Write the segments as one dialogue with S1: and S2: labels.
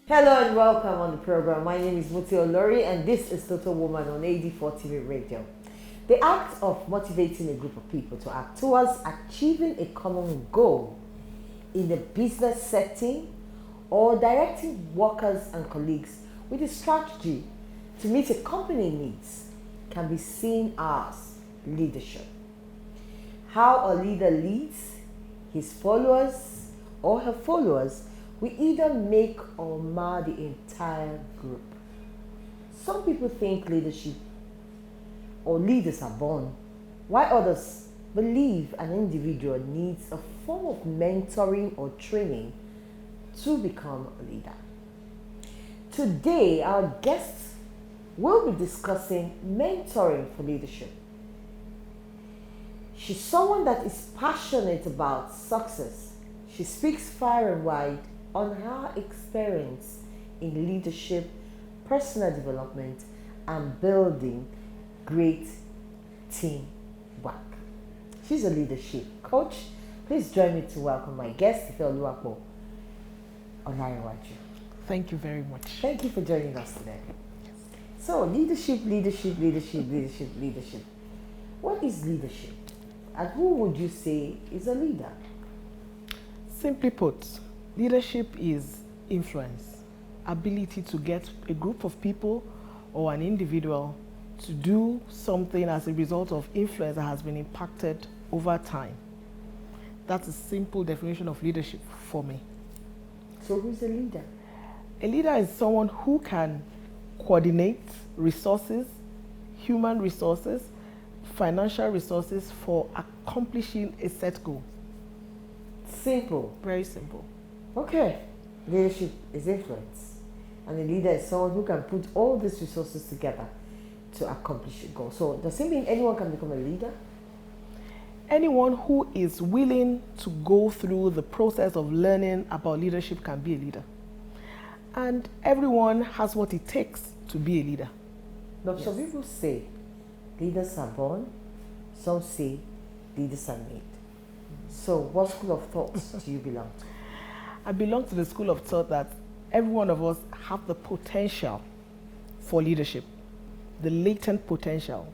S1: Hello and welcome on the program. My name is Muti Olori and this is Total Woman on AD4 TV Radio. The act of motivating a group of people to act towards achieving a common goal in a business setting or directing workers and colleagues with a strategy to meet a company needs can be seen as leadership. How a leader leads his followers or her followers will either make or mar the entire group. Some people think leadership or leaders are born, while others believe an individual needs a form of mentoring or training to become a leader. Today, our guests will be discussing mentoring for leadership. She's someone that is passionate about success. She speaks far and wide on her experience in leadership, personal development, and building great teamwork. She's a leadership coach. Please join me to welcome my guest, Ife Oluwapo Onariwaju.
S2: Thank you very much.
S1: Thank you for joining us today. So, leadership. What is leadership? And who would you say is a leader?
S2: Simply put, leadership is influence, ability to get a group of people or an individual to do something as a result of influence that has been impacted over time. That's a simple definition of leadership for me.
S1: So who's a leader?
S2: A leader is someone who can coordinate resources, human resources, financial resources for accomplishing a set goal.
S1: Simple.
S2: Very simple.
S1: Okay. Leadership is influence. And a leader is someone who can put all these resources together to accomplish a goal. So does it mean anyone can become a leader?
S2: Anyone who is willing to go through the process of learning about leadership can be a leader. And everyone has what it takes to be a leader.
S1: Now, some people say leaders are born, some say leaders are made. So what school of thought do you belong to?
S2: I belong to the school of thought that every one of us have the potential for leadership, the latent potential.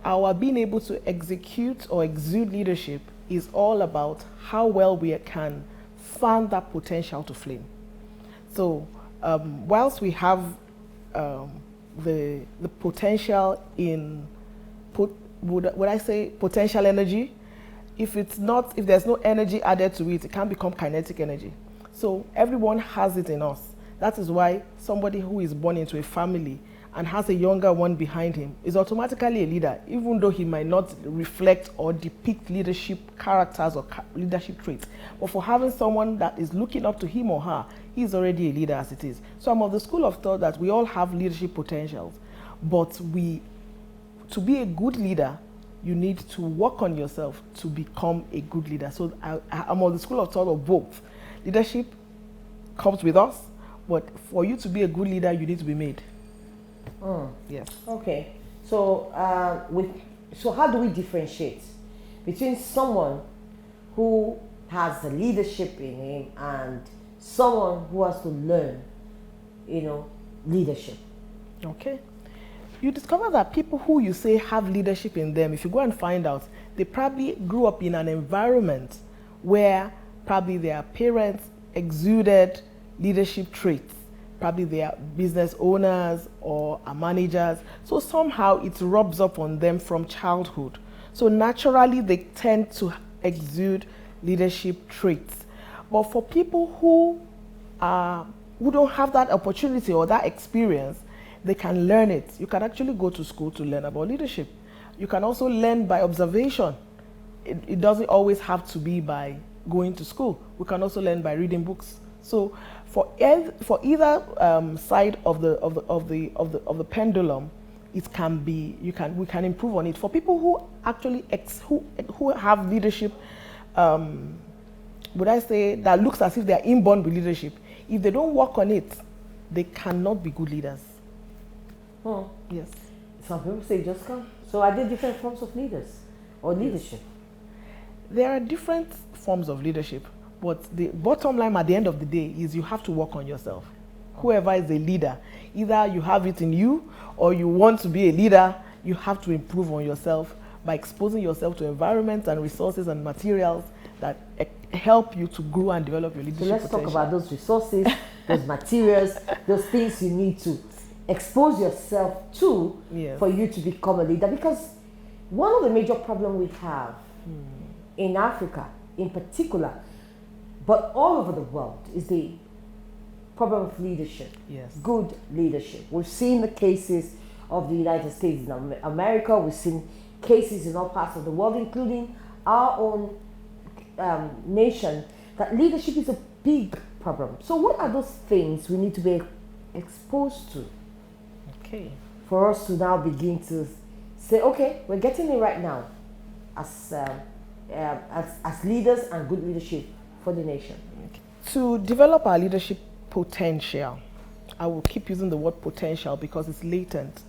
S2: Our being able to execute or exude leadership is all about how well we can fan that potential to flame. So whilst we have the potential in, would I say potential energy? If there's no energy added to it, it can become kinetic energy. So everyone has it in us. That is why somebody who is born into a family and has a younger one behind him is automatically a leader, even though he might not reflect or depict leadership characters or leadership traits. But for having someone that is looking up to him or her, he's already a leader as it is. So I'm of the school of thought that we all have leadership potentials, but to be a good leader, you need to work on yourself to become a good leader. So I'm on the school of thought of both. Leadership comes with us, but for you to be a good leader, you need to be made. Yes.
S1: Okay. So so how do we differentiate between someone who has the leadership in him and someone who has to learn, leadership?
S2: Okay. You discover that people who you say have leadership in them, if you go and find out, they probably grew up in an environment where probably their parents exuded leadership traits. Probably they are business owners or are managers. So somehow it rubs up on them from childhood. So naturally they tend to exude leadership traits. But for people who don't have that opportunity or that experience, they can learn it. You can actually go to school to learn about leadership. You can also learn by observation. It doesn't always have to be by going to school. We can also learn by reading books. So for either side of the pendulum, it can be we can improve on it. For people who actually who have leadership, would I say that looks as if they are inborn with leadership, if they don't work on it, they cannot be good leaders. Yes.
S1: Some people say just come. So are there different forms of leaders or leadership?
S2: There are different forms of leadership, but the bottom line at the end of the day is you have to work on yourself. whoever is a leader, either you have it in you or you want to be a leader, you have to improve on yourself by exposing yourself to environments and resources and materials that help you to grow and develop your leadership
S1: So let's
S2: potential.
S1: talk about those resources, those materials, those things you need to expose yourself to for you to become a leader. Because one of the major problems we have in Africa in particular, but all over the world, is the problem of leadership.
S2: Yes.
S1: Good leadership. We've seen the cases of the United States in America. We've seen cases in all parts of the world, including our own nation, that leadership is a big problem. So what are those things we need to be exposed to?
S2: Okay.
S1: For us to now begin to say, okay, we're getting it right now as leaders and good leadership for the nation.
S2: Okay. To develop our leadership potential, I will keep using the word potential because it's latent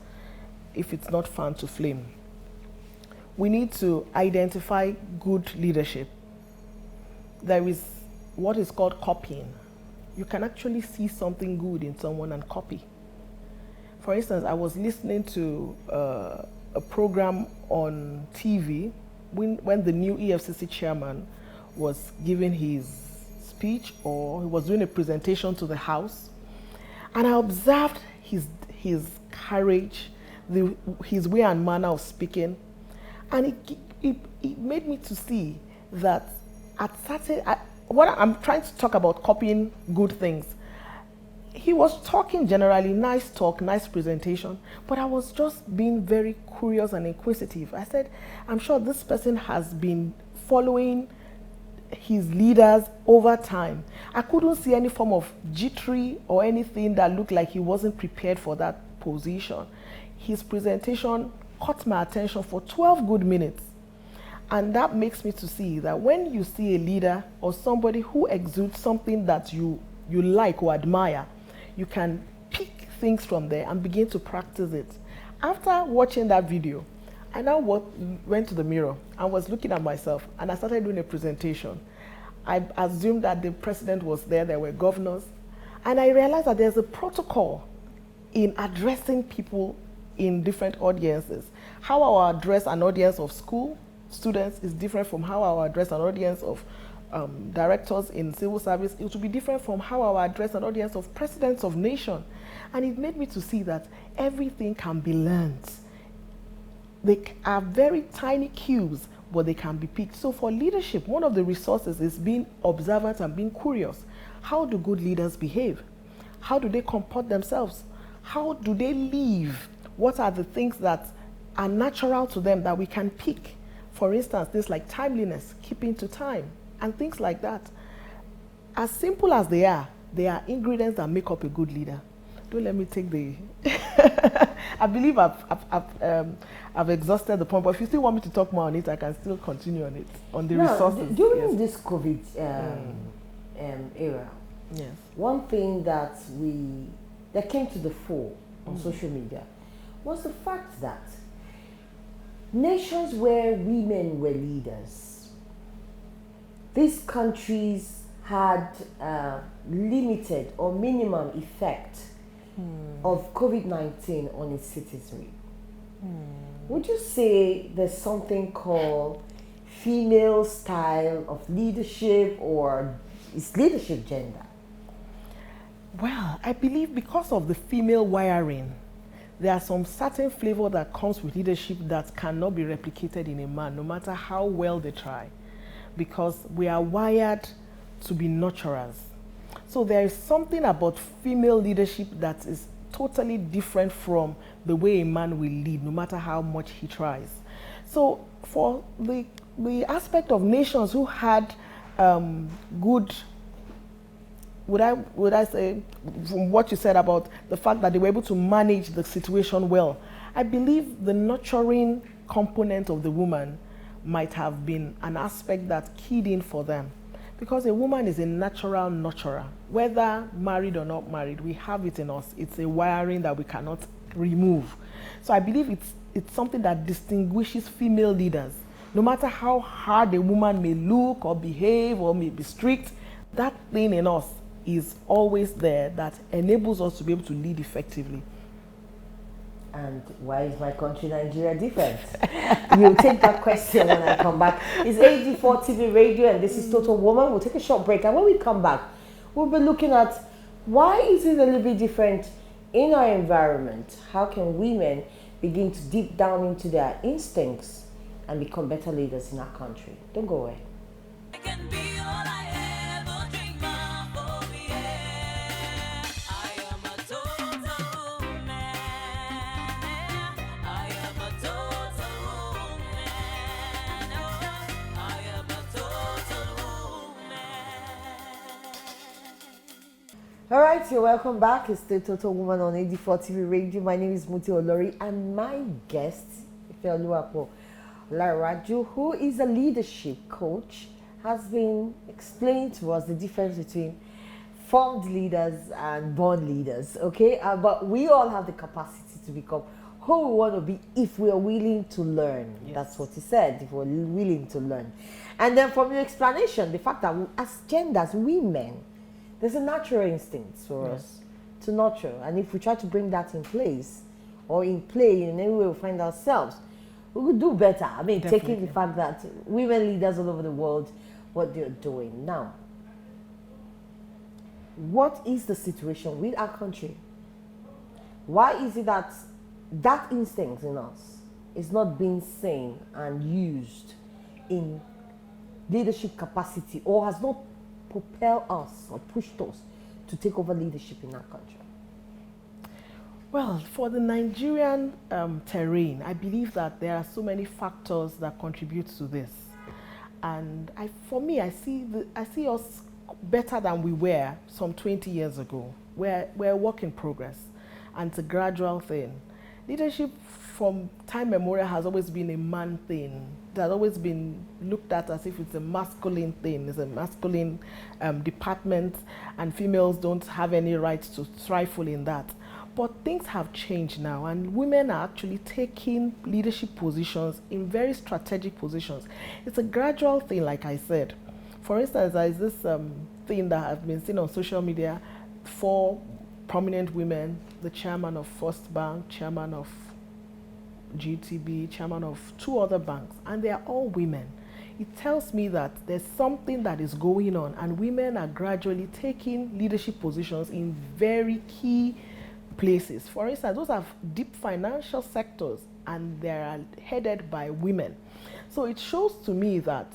S2: if it's not fanned to flame. We need to identify good leadership. There is what is called copying. You can actually see something good in someone and copy. For instance, I was listening to a program on TV when the new EFCC chairman was giving his speech, or he was doing a presentation to the House, and I observed his courage, his way and manner of speaking, and it made me to see that what I'm trying to talk about, copying good things. He was talking generally, nice talk, nice presentation, but I was just being very curious and inquisitive. I said, I'm sure this person has been following his leaders over time. I couldn't see any form of jittery or anything that looked like he wasn't prepared for that position. His presentation caught my attention for 12 good minutes. And that makes me to see that when you see a leader or somebody who exudes something that you like or admire, you can pick things from there and begin to practice it. After watching that video, I now went to the mirror and was looking at myself, and I started doing a presentation. I assumed that the president was there were governors, and I realized that there's a protocol in addressing people in different audiences. How I will address an audience of school students is different from how I will address an audience of directors in civil service. It will be different from how I will address an audience of presidents of nation. And it made me to see that everything can be learned. They are very tiny cues, but they can be picked. So for leadership, one of the resources is being observant and being curious. How do good leaders behave? How do they comport themselves? How do they live? What are the things that are natural to them that we can pick? For instance, things like timeliness, keeping to time, and things like that. As simple as they are ingredients that make up a good leader. Don't let me take the... I believe I've exhausted the point, but if you still want me to talk more on it, I can still continue on it, on the resources.
S1: During this COVID era,
S2: yes,
S1: one thing that came to the fore on social media was the fact that nations where women were leaders, these countries had limited or minimum effect of COVID-19 on its citizenry. Would you say there's something called female style of leadership, or is leadership gender?
S2: Well, I believe because of the female wiring, there are some certain flavor that comes with leadership that cannot be replicated in a man, no matter how well they try, because we are wired to be nurturers. So there is something about female leadership that is totally different from the way a man will lead, no matter how much he tries. So for the aspect of nations who had good, would I say, from what you said about the fact that they were able to manage the situation well, I believe the nurturing component of the woman might have been an aspect that keyed in for them. Because a woman is a natural nurturer. Whether married or not married, we have it in us. It's a wiring that we cannot remove. So I believe it's something that distinguishes female leaders. No matter how hard a woman may look or behave or may be strict, that thing in us is always there that enables us to be able to lead effectively.
S1: And why is my country, Nigeria, different? We'll take that question when I come back. It's AG4 TV Radio, and this is Total Woman. We'll take a short break, and when we come back, we'll be looking at why is it a little bit different in our environment. How can women begin to deep down into their instincts and become better leaders in our country? Don't go away.
S3: I can be all I ever dreamed of, oh yeah. I am a total woman. I am a total woman. Oh, I am a total woman.
S1: All right, you're welcome back. It's the Total Woman on AG4 TV Radio. My name is Muti Olori, and my guest, Ifeoluwapo Laraju, who is a leadership coach, has been explaining to us the difference between formed leaders and born leaders, okay? But we all have the capacity to become who we want to be if we are willing to learn.
S2: Yes.
S1: That's what he said, if we're willing to learn. And then from your explanation, the fact that as genders, women, there's a natural instinct for us to nurture. And if we try to bring that in place or in play in any way we find ourselves, we could do better. I mean,
S2: Definitely.
S1: taking the fact that women leaders all over the world, what they're doing. Now, what is the situation with our country? Why is it that that instinct in us is not being seen and used in leadership capacity, or has not propelled us or pushed us to take over leadership in our country?
S2: Well, for the Nigerian terrain, I believe that there are so many factors that contribute to this. And for me, I see us better than we were some 20 years ago. We're a work in progress, and it's a gradual thing. Leadership from time memorial has always been a man thing. It has always been looked at as if it's a masculine thing. It's a masculine department, and females don't have any right to trifle in that. But things have changed now, and women are actually taking leadership positions in very strategic positions. It's a gradual thing, like I said. For instance, there is this thing that I've been seeing on social media: 4 prominent women, the chairman of First Bank, chairman of GTB, chairman of 2 other banks, and they are all women. It tells me that there's something that is going on, and women are gradually taking leadership positions in very key places. For instance, those are deep financial sectors, and they are headed by women. So it shows to me that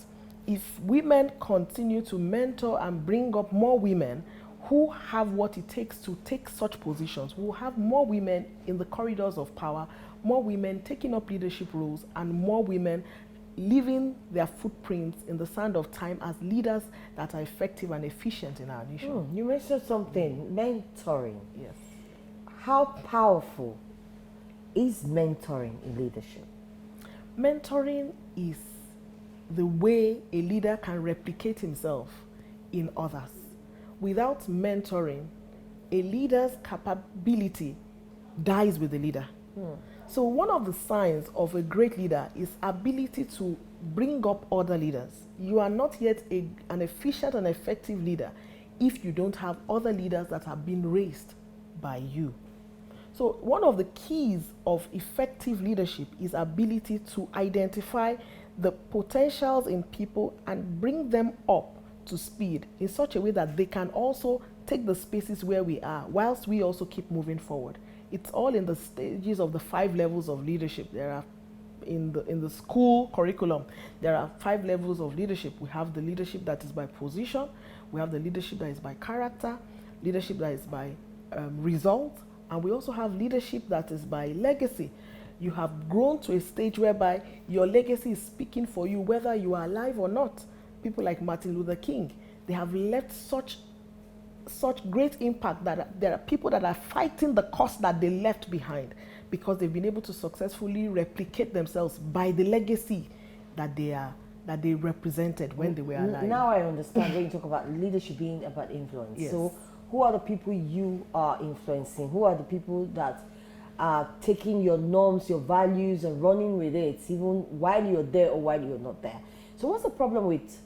S2: if women continue to mentor and bring up more women who have what it takes to take such positions, we'll have more women in the corridors of power, more women taking up leadership roles, and more women leaving their footprints in the sand of time as leaders that are effective and efficient in our nation.
S1: You mentioned something, mentoring.
S2: Yes.
S1: How powerful is mentoring in leadership?
S2: Mentoring is the way a leader can replicate himself in others. Without mentoring, a leader's capability dies with the leader. So one of the signs of a great leader is ability to bring up other leaders. You are not yet an efficient and effective leader if you don't have other leaders that have been raised by you. So one of the keys of effective leadership is ability to identify the potentials in people and bring them up to speed in such a way that they can also take the spaces where we are whilst we also keep moving forward. It's all in the stages of the 5 levels of leadership. There are in the school curriculum, there are 5 levels of leadership. We have the leadership that is by position, we have the leadership that is by character, leadership that is by result, and we also have leadership that is by legacy. You have grown to a stage whereby your legacy is speaking for you whether you are alive or not. People like Martin Luther King, they have left such great impact that there are people that are fighting the cause that they left behind because they've been able to successfully replicate themselves by the legacy that they represented when they were alive.
S1: Now I understand when you talk about leadership being about influence.
S2: Yes.
S1: So who are the people you are influencing? Who are the people that are taking your norms, your values, and running with it, even while you're there or while you're not there? So what's the problem with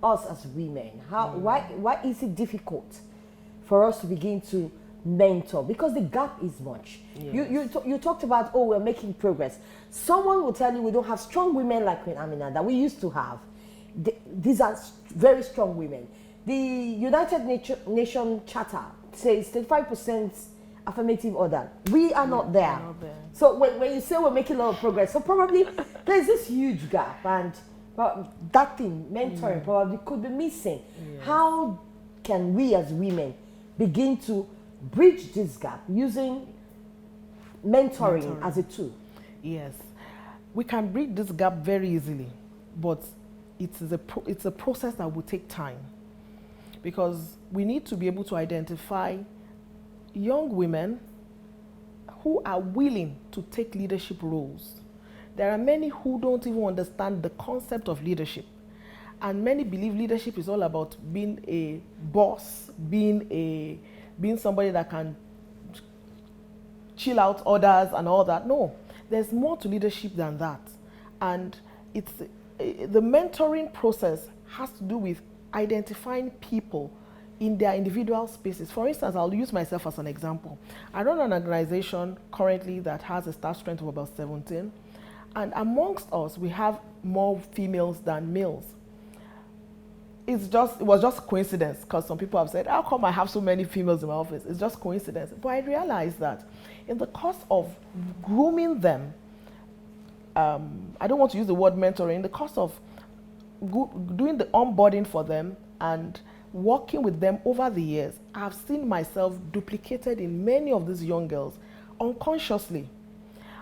S1: us as women? Why is it difficult for us to begin to mentor, because the gap is much. You talked about, oh, we're making progress. Someone will tell you we don't have strong women like Queen Amina that we used to have. These are very strong women. The United Nation Charter says 35% affirmative order. We are not there. So when you say we're making a lot of progress, so probably there's this huge gap, and that thing, mentoring, probably could be missing. How can we as women begin to bridge this gap using mentoring as a tool?
S2: Yes, we can bridge this gap very easily, but it's a process that will take time, because we need to be able to identify young women who are willing to take leadership roles. There are many who don't even understand the concept of leadership, and many believe leadership is all about being a boss, being somebody that can chill out others and all that. No, there's more to leadership than that. And the mentoring process has to do with identifying people in their individual spaces. For instance, I'll use myself as an example. I run an organization currently that has a staff strength of about 17. And amongst us, we have more females than males. It was just coincidence, because some people have said, how come I have so many females in my office? It's just coincidence. But I realized that in the course of grooming them, I don't want to use the word mentoring, in the course of doing the onboarding for them and working with them over the years, I've seen myself duplicated in many of these young girls unconsciously.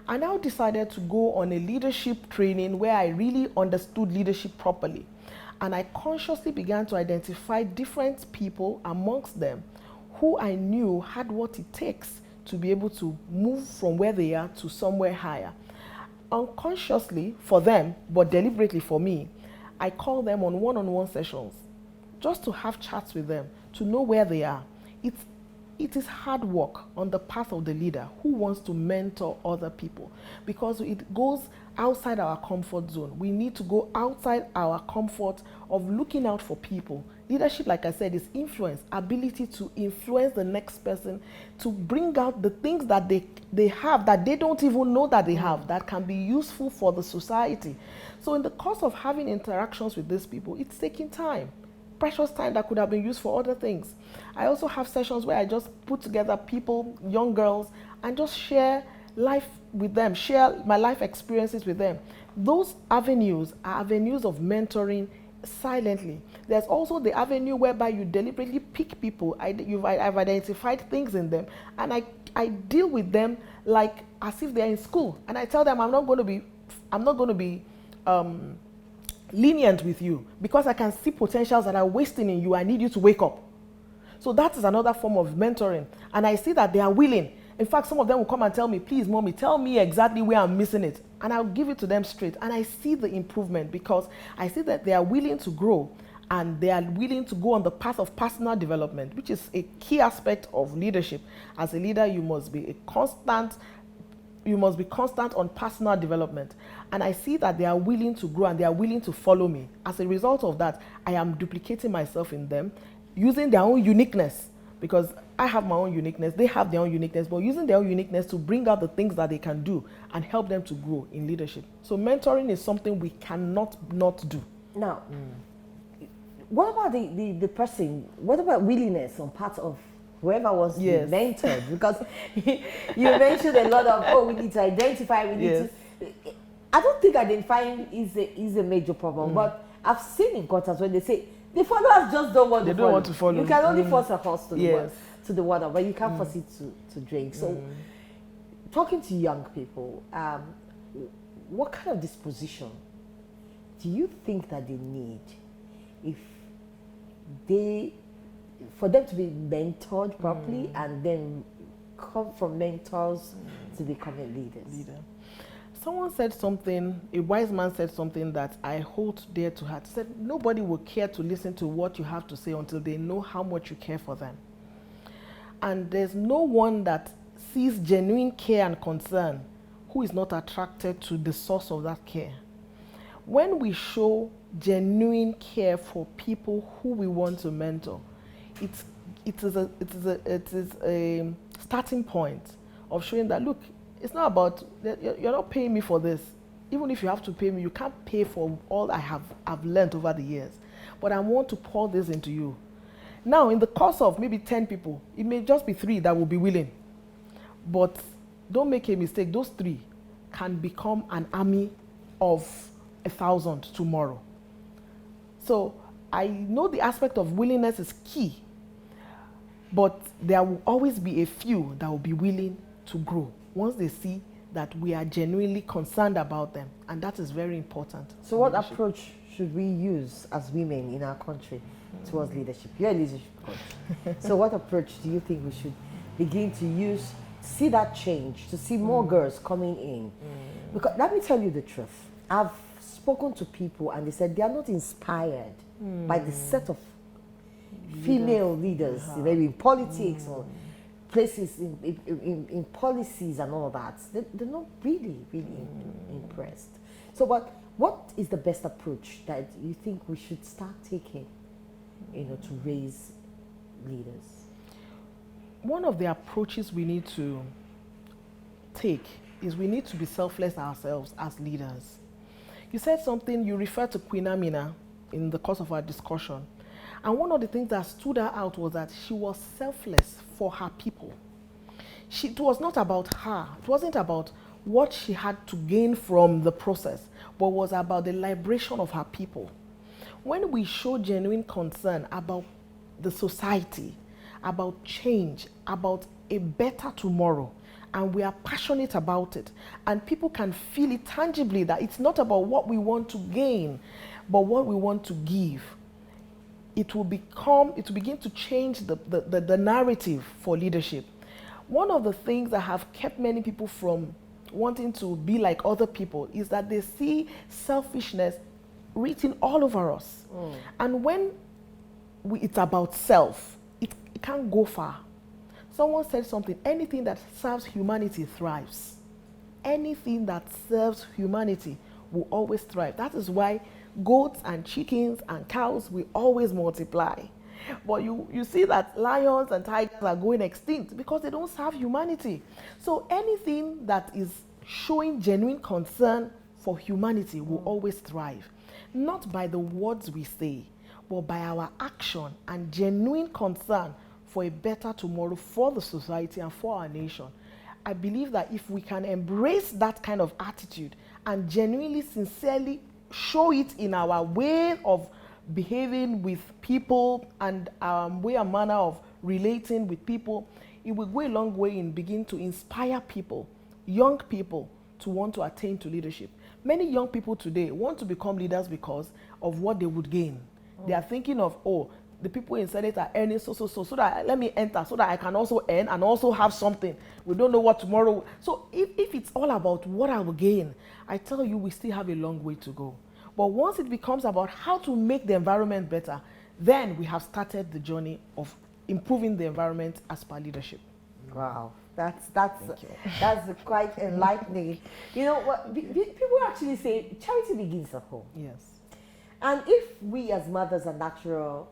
S2: I now decided to go on a leadership training where I really understood leadership properly. And I consciously began to identify different people amongst them who I knew had what it takes to be able to move from where they are to somewhere higher. Unconsciously for them, but deliberately for me, I call them on one-on-one sessions just to have chats with them, to know where they are. It is hard work on the path of the leader who wants to mentor other people, because it goes outside our comfort zone. We need to go outside our comfort of looking out for people. Leadership, like I said, is influence, ability to influence the next person, to bring out the things that they have that they don't even know that they have, that can be useful for the society. So in the course of having interactions with these people, it's taking time. Precious time that could have been used for other things. I also have sessions where I just put together people, young girls, and just share life with them, share my life experiences with them. Those avenues are avenues of mentoring silently. There's also the avenue whereby you deliberately pick people. I've identified things in them, and I deal with them like as if they're in school, and I tell them I'm not going to be lenient with you, because I can see potentials that are wasting in you. I need you to wake up. So that is another form of mentoring, and I see that they are willing. In fact, some of them will come and tell me, please, mommy, tell me exactly where I'm missing it, and I'll give it to them straight. And I see the improvement, because I see that they are willing to grow, and they are willing to go on the path of personal development, which is a key aspect of leadership. As a leader, you must be constant on personal development. And I see that they are willing to grow and they are willing to follow me. As a result of that, I am duplicating myself in them, using their own uniqueness, because I have my own uniqueness, they have their own uniqueness, but using their own uniqueness to bring out the things that they can do and help them to grow in leadership. So mentoring is something we cannot not do.
S1: Now, what about the person? What about willingness on part of whoever was
S2: Yes.
S1: mentored? Because you mentioned a lot of, we need to identify, we need
S2: Yes.
S1: to. I don't think identifying is a major problem, but I've seen in quarters when they say the followers just don't want
S2: They
S1: to
S2: don't
S1: follow.
S2: want to follow.
S1: You can only force a horse to
S2: Yes.
S1: the water, but you can't force it to drink. So, talking to young people, what kind of disposition do you think that they need for them to be mentored properly and then come from mentors to becoming leaders?
S2: Someone said something, a wise man said something that I hold dear to heart. He said, nobody will care to listen to what you have to say until they know how much you care for them. And there's no one that sees genuine care and concern who is not attracted to the source of that care. When we show genuine care for people who we want to mentor, it is a starting point of showing that, look, it's not about you're not paying me for this. Even if you have to pay me, you can't pay for all I've learned over the years. But I want to pour this into you. Now, in the course of maybe 10 people, it may just be 3 that will be willing. But don't make a mistake, those 3 can become an army of 1,000 tomorrow. So I know the aspect of willingness is key, but there will always be a few that will be willing to grow once they see that we are genuinely concerned about them, and that is very important.
S1: So what approach should we use as women in our country towards leadership? You're a leadership coach. So what approach do you think we should begin to use to see that change, to see more girls coming in? Because let me tell you the truth. I've spoken to people and they said they are not inspired by the set of female leaders, maybe in politics or places in policies and all that. They're not really impressed. So what is the best approach that you think we should start taking, to raise leaders?
S2: One of the approaches we need to take is we need to be selfless ourselves as leaders. You said something, you referred to Queen Amina in the course of our discussion. And one of the things that stood her out was that she was selfless for her people. It was not about her. It wasn't about what she had to gain from the process, but was about the liberation of her people. When we show genuine concern about the society, about change, about a better tomorrow, and we are passionate about it, and people can feel it tangibly that it's not about what we want to gain, but what we want to give, it will begin to change the narrative for leadership. One of the things that have kept many people from wanting to be like other people is that they see selfishness written all over us. And when it's about self, it can't go far. Someone said something, anything that serves humanity thrives. Anything that serves humanity will always thrive. That is why goats and chickens and cows will always multiply. But you see that lions and tigers are going extinct because they don't serve humanity. So anything that is showing genuine concern for humanity will always thrive. Not by the words we say, but by our action and genuine concern for a better tomorrow for the society and for our nation. I believe that if we can embrace that kind of attitude and genuinely, sincerely show it in our way of behaving with people and our way and manner of relating with people, it will go a long way in beginning to inspire people, young people, to want to attain to leadership. Many young people today want to become leaders because of what they would gain. They are thinking of, the people in Senate are earning so that let me enter so that I can also earn and also have something. We don't know what tomorrow. So if it's all about what I will gain, I tell you, we still have a long way to go. But once it becomes about how to make the environment better, then we have started the journey of improving the environment as per leadership.
S1: Wow, that's quite enlightening. You know what? People actually say charity begins at home.
S2: Yes.
S1: And if we as mothers are natural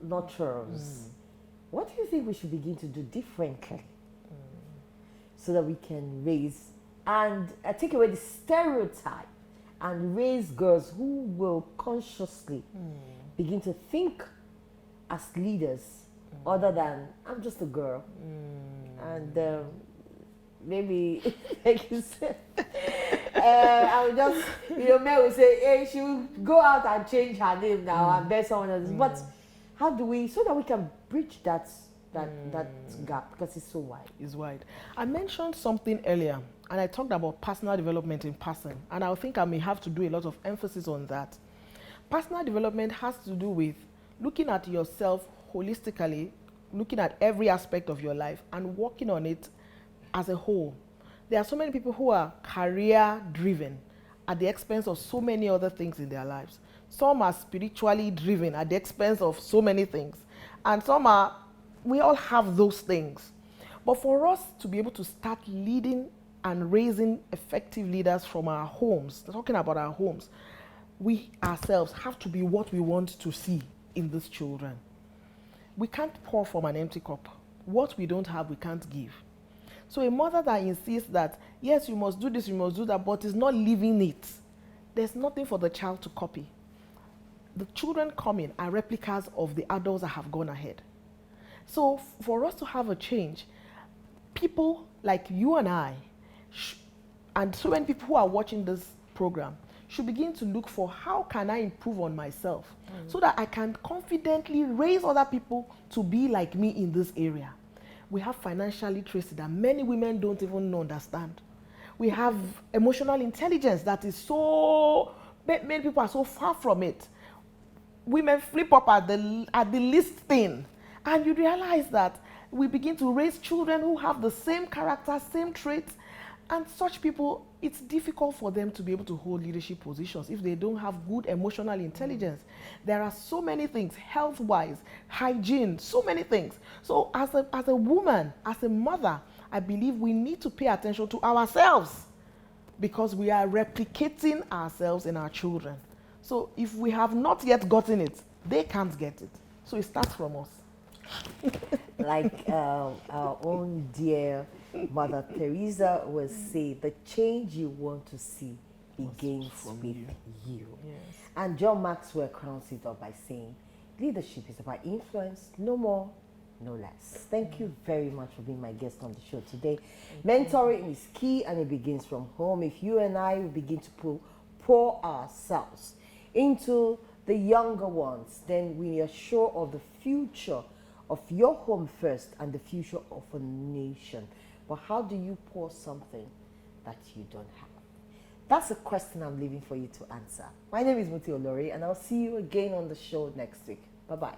S1: nurturers, what do you think we should begin to do differently so that we can raise and take away the stereotype and raise girls who will consciously begin to think as leaders other than, I'm just a girl. And maybe, like you said, I would just, men will say, hey, she will go out and change her name now and bear someone else. But how do we, so that we can bridge that gap, because it's so wide?
S2: It's wide. I mentioned something earlier, and I talked about personal development in person, and I think I may have to do a lot of emphasis on that. Personal development has to do with looking at yourself holistically, looking at every aspect of your life and working on it as a whole. There are so many people who are career driven at the expense of so many other things in their lives. Some are spiritually driven at the expense of so many things. And we all have those things. But for us to be able to start leading and raising effective leaders from our homes, talking about our homes, we ourselves have to be what we want to see in these children. we can't pour from an empty cup. What we don't have, we can't give. So a mother that insists that, yes, you must do this, you must do that, but is not living it, there's nothing for the child to copy. The children coming are replicas of the adults that have gone ahead. So for us to have a change, people like you and I, and so many people who are watching this program, should begin to look for how can I improve on myself so that I can confidently raise other people to be like me in this area. We have financial literacy that many women don't even understand. We have emotional intelligence that is so, many people are so far from it. Women flip up at the least thing, and you realize that we begin to raise children who have the same character, same traits, and such people, it's difficult for them to be able to hold leadership positions if they don't have good emotional intelligence. There are so many things, health-wise, hygiene, so many things. So as a woman, as a mother, I believe we need to pay attention to ourselves because we are replicating ourselves in our children. So if we have not yet gotten it, they can't get it. So it starts from us.
S1: Like our own dear Mother Teresa will say, the change you want to see begins with you.
S2: Yes.
S1: And John Maxwell crowns it up by saying, leadership is about influence, no more, no less. Thank you very much for being my guest on the show today. Mentoring is key and it begins from home. If you and I will begin to pour ourselves into the younger ones, then we are sure of the future of your home first and the future of a nation. But how do you pour something that you don't have? That's a question I'm leaving for you to answer. My name is Muti Olori, and I'll see you again on the show next week. Bye-bye.